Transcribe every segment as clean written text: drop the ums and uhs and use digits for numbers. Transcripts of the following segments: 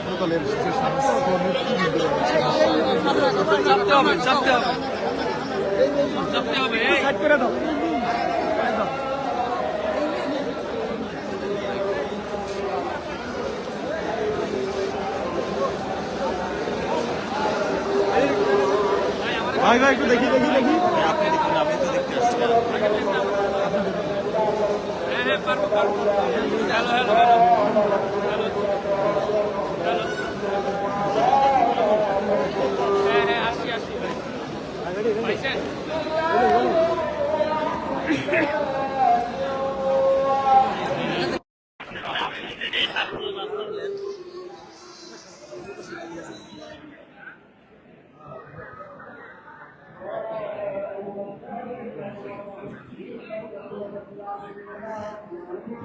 ছাত্রদলের যে সমস্ত নেতৃবৃন্দ রয়েছে ভাই ভাই একটু দেখি দেখি দেখি আপনি দেখুন, আমি তো দেখতে আসছি না।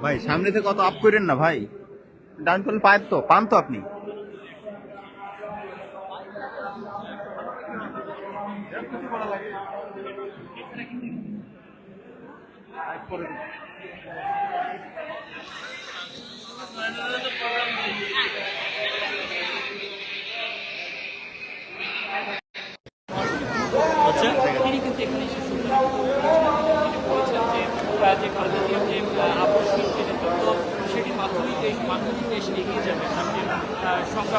ভাই সামনে থেকে কত আপ করেন না ভাই, ডান করলে পায়ের তো পান তো আপনি। তিনি কিন্তু এখানে এসে বলেছেন যে খালেদা জিয়ার যে আবশ্যক যে নেতৃত্ব সেটির মাধ্যমেই দেশ এগিয়ে যাবে সামনে সংগ্রাম